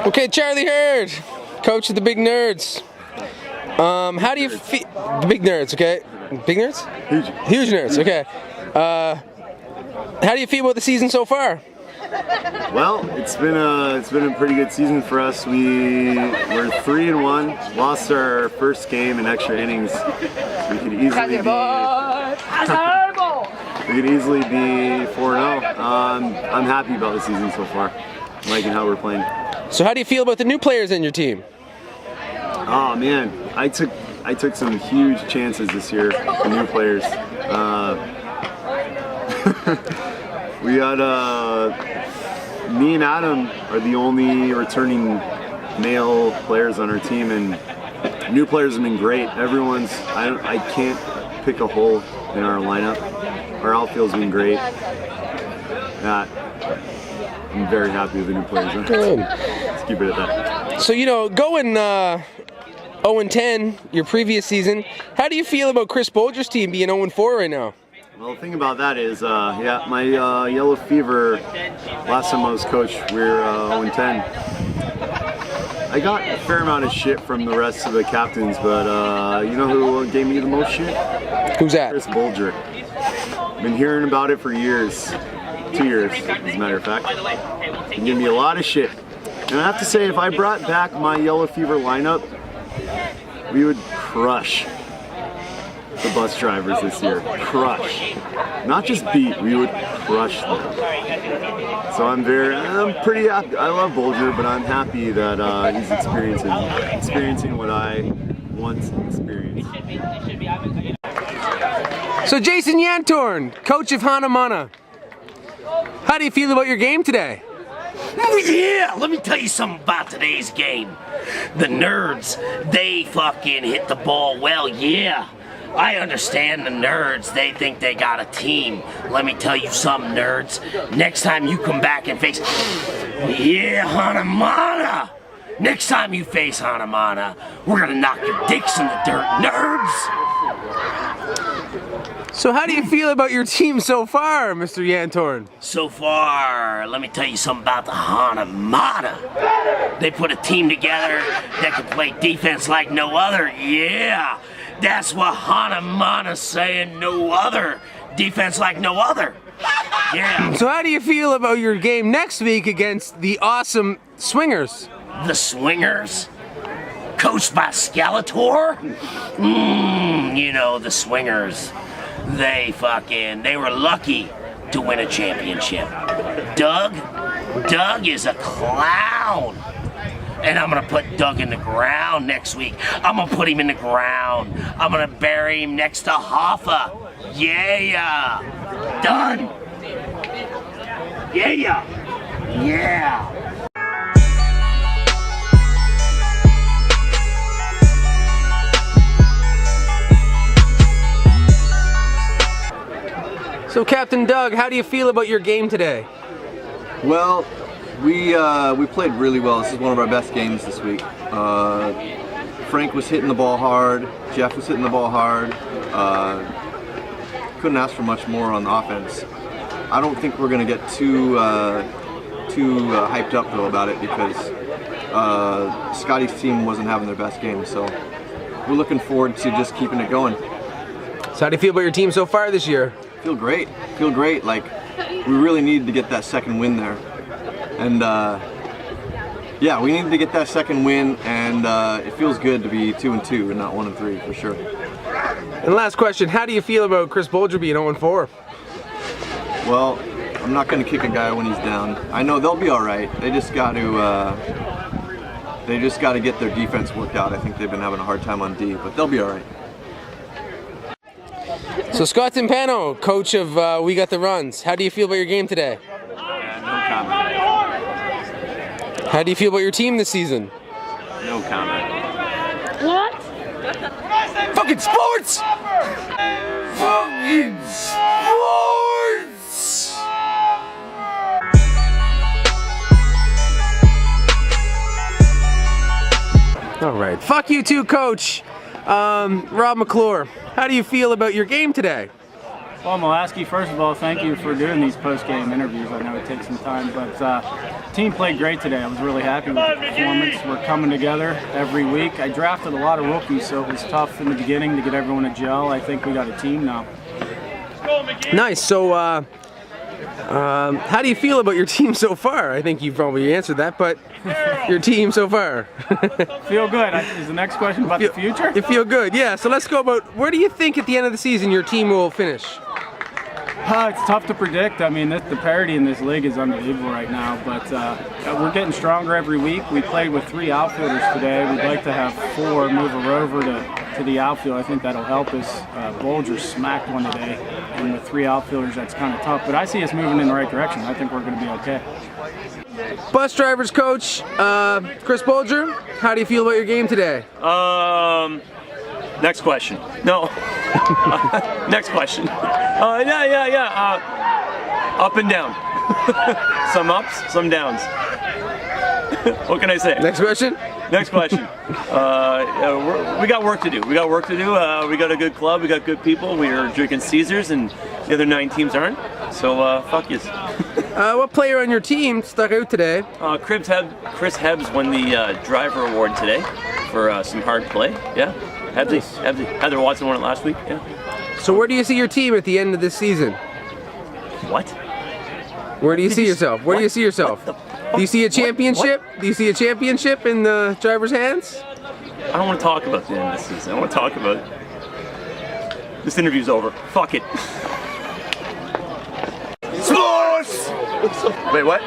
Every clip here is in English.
Okay, Charlie Hurd, coach of the Big Nerds. How do you feel? The Big Nerds, okay? Big Nerds? Huge Nerds, okay. How do you feel about the season so far? Well, it's been a pretty good season for us. We're 3-1, lost our first game in extra innings. We could easily be 4-0. I'm happy about the season so far. I'm liking how we're playing. So how do you feel about the new players in your team? Oh man, I took some huge chances this year for new players. We got me and Adam are the only returning male players on our team, and new players have been great. I can't pick a hole in our lineup. Our outfield's been great. I'm very happy with the new players. Good. Let's keep it at that. So, going 0-10 your previous season, how do you feel about Chris Bolger's team being 0-4 right now? Well, the thing about that is, my Yellow Fever, last time I was coach, we were 0-10. I got a fair amount of shit from the rest of the captains, but you know who gave me the most shit? Who's that? Chris Bolger. Been hearing about it for years. 2 years, as a matter of fact. Been giving me a lot of shit. And I have to say, if I brought back my Yellow Fever lineup, we would crush the bus drivers this year. Crush. Not just beat, we would crush them. So I'm pretty happy. I love Bolger, but I'm happy that he's experiencing what I once experienced. So Jason Yantorn, coach of Hanamana. How do you feel about your game today? Yeah, let me tell you something about today's game. The Nerds, they fucking hit the ball well, yeah. I understand the Nerds, they think they got a team. Let me tell you something, Nerds. Next time you come back and face... Yeah, Hanamana! Next time you face Hanamana, we're gonna knock your dicks in the dirt, Nerds! So how do you feel about your team so far, Mr. Yantorn? So far, let me tell you something about the Hanamana. They put a team together that can play defense like no other. Yeah, that's what Hanamana's saying, no other. Defense like no other. Yeah. So how do you feel about your game next week against the awesome Swingers? The Swingers? Coached by Skeletor? The Swingers. They were lucky to win a championship. Doug is a clown. And I'm gonna put Doug in the ground next week. I'm gonna put him in the ground. I'm gonna bury him next to Hoffa. Yeah. Done. Yeah. So Captain Doug, how do you feel about your game today? Well, we played really well. This is one of our best games this week. Frank was hitting the ball hard. Jeff was hitting the ball hard. Couldn't ask for much more on the offense. I don't think we're going to get too hyped up though about it because Scotty's team wasn't having their best game. So we're looking forward to just keeping it going. So how do you feel about your team so far this year? Feel great. Like we really needed to get that second win there. And yeah, we needed to get that second win, and it feels good to be 2-2 and not 1-3 for sure. And last question, how do you feel about Chris Bolger being 0-4? Well, I'm not going to kick a guy when he's down. I know they'll be all right. They just got to get their defense worked out. I think they've been having a hard time on D, but they'll be all right. So Scott Timpano, coach of We Got the Runs. How do you feel about your game today? No comment. How do you feel about your team this season? No comment. What? Fucking sports! Fucking sports! All right. Fuck you too, Coach. Rob McClure, how do you feel about your game today? Well, Molaski, first of all, thank you for doing these post-game interviews. I know it takes some time, but Team played great today. I was really happy with the performance. We're coming together every week. I drafted a lot of rookies, so it was tough in the beginning to get everyone to gel. I think we got a team now. Nice. So, how do you feel about your team so far? I think you've probably answered that, but your team so far. Feel good. Is the next question about the future? You feel good, yeah. So let's go about, where do you think at the end of the season your team will finish? It's tough to predict. I mean, the parity in this league is unbelievable right now, but we're getting stronger every week. We played with 3 outfielders today. We'd like to have 4 move her over to the outfield. I think that'll help us. Bolger smacked one today, and with 3 outfielders, that's kind of tough. But I see us moving in the right direction. I think we're going to be okay. Bus drivers coach, Chris Bolger, how do you feel about your game today? Next question. No. Next question. Yeah. Up and down. Some ups, some downs. What can I say? Next question? Next question. We got work to do. We got a good club. We got good people. We are drinking Caesars, and the other 9 teams aren't. So fuck yous. What player on your team stuck out today? Chris Hebbs won the driver award today for some hard play. Yeah. Hebsy. Heather Watson won it last week. Yeah. So where do you see your team at the end of this season? What? Where do you see yourself? Where do you see yourself? Do you see a championship? Do you see a championship in the driver's hands? I don't want to talk about the end of the season. I want to talk about this interview's over. Fuck it. Sports! Wait, what?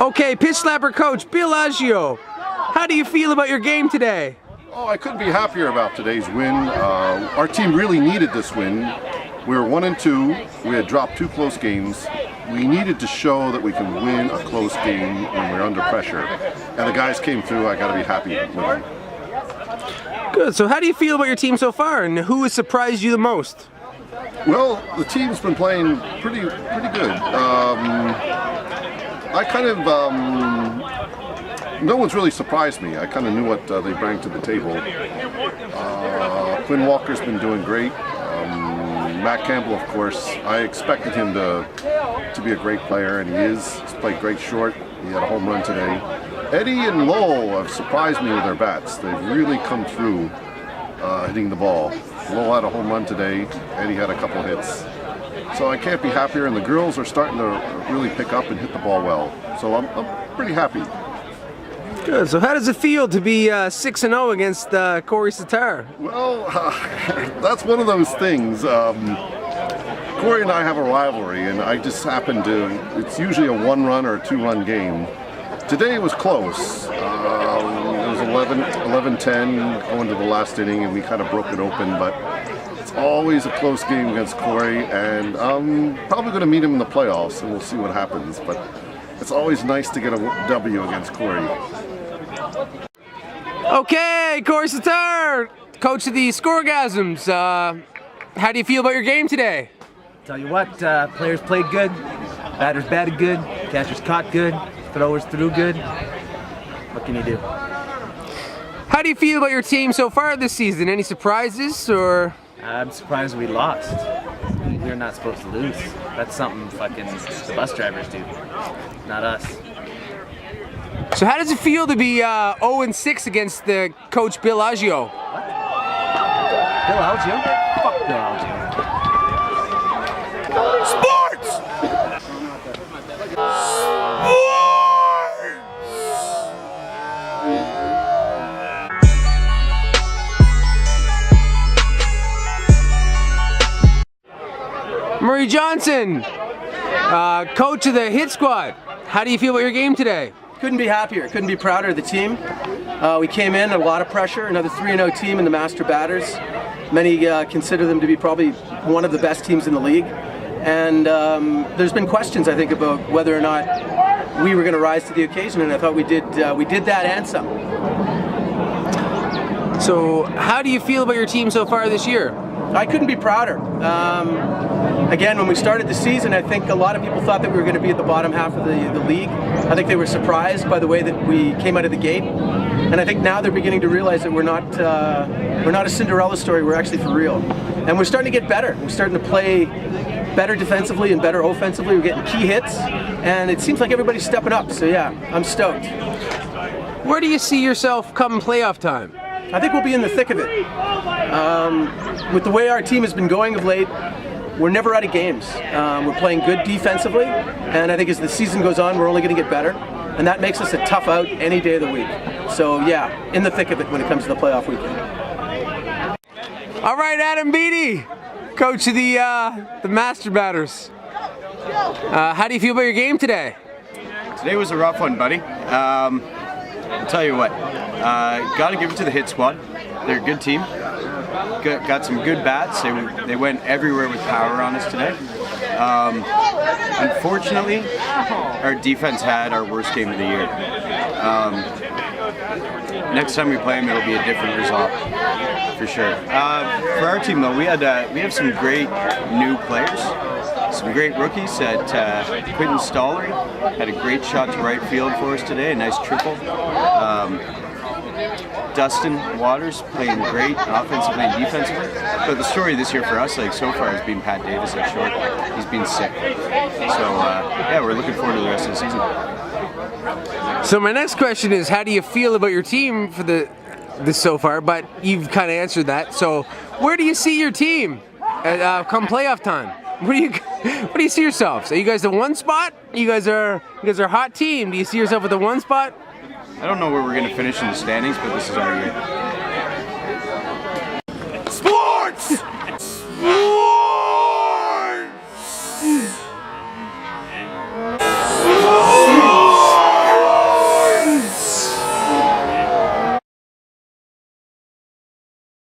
Okay, pitch slapper coach, Bill Aggio, how do you feel about your game today? Oh, I couldn't be happier about today's win. Our team really needed this win. We were 1-2. We had dropped 2 close games. We needed to show that we can win a close game when we're under pressure. And the guys came through. I got to be happy with them. Good. So how do you feel about your team so far, and who has surprised you the most? Well, the team's been playing pretty good. I kind of, no one's really surprised me. I kind of knew what they bring to the table. Quinn Walker's been doing great. Matt Campbell, of course, I expected him to be a great player, and he is. He's played great short. He had a home run today. Eddie and Lowell have surprised me with their bats. They've really come through hitting the ball. Lowell had a home run today. Eddie had a couple hits. So I can't be happier, and the girls are starting to really pick up and hit the ball well. So I'm pretty happy. Good. So how does it feel to be 6-0 against Corey Sitar? Well, that's one of those things. Corey and I have a rivalry, and I just happen to, it's usually a 1-run or a 2-run game. Today it was close. It was 11-10 going to the last inning, and we kind of broke it open, but it's always a close game against Corey, and I'm probably going to meet him in the playoffs, and we'll see what happens, but it's always nice to get a W against Corey. Okay, Corey Sitar, coach of the Scoregasms. How do you feel about your game today? Tell you what, players played good, batters batted good, catchers caught good, throwers threw good. What can you do? How do you feel about your team so far this season? Any surprises, or? I'm surprised we lost. We're not supposed to lose. That's something fucking the bus drivers do, not us. So how does it feel to be 0-6 against the coach Bill Aggio? What? Bill Aggio? Fuck Bill Aggio. Sports! Murray Johnson, coach of the Hit Squad. How do you feel about your game today? Couldn't be happier, couldn't be prouder of the team. We came in, a lot of pressure, another 3-0 team in the Master Batters. Many consider them to be probably one of the best teams in the league. And there's been questions, I think, about whether or not we were going to rise to the occasion, and I thought we did that and some. So how do you feel about your team so far this year? I couldn't be prouder. Again, when we started the season, I think a lot of people thought that we were going to be at the bottom half of the league. I think they were surprised by the way that we came out of the gate, and I think now they're beginning to realize that we're not a Cinderella story. We're actually for real, and we're starting to get better. We're starting to play better defensively and better offensively. We're getting key hits, and it seems like everybody's stepping up. So yeah, I'm stoked. Where do you see yourself come playoff time? I think we'll be in the thick of it. With the way our team has been going of late, we're never out of games. We're playing good defensively, and I think as the season goes on, we're only going to get better, and that makes us a tough out any day of the week. So yeah, in the thick of it when it comes to the playoff weekend. All right, Adam Beattie, coach of the Master Batters. How do you feel about your game today? Today was a rough one, buddy. I'll tell you what, got to give it to the hit squad. They're a good team. Got some good bats. They went everywhere with power on us today. Unfortunately, our defense had our worst game of the year. Next time we play them, it'll be a different result, for sure. For our team, though, we have some great new players. Some great rookies. Quentin Stollery had a great shot to right field for us today, a nice triple. Dustin Waters playing great offensively and defensively. But the story this year for us, like so far, has been Pat Davis at short. He's been sick. So yeah, we're looking forward to the rest of the season. So my next question is, how do you feel about your team for this so far? But you've kind of answered that. So where do you see your team come playoff time? Where do you see yourselves? Are you guys the one spot? You guys are a hot team. Do you see yourself at the one spot? I don't know where we're going to finish in the standings, but this is our year.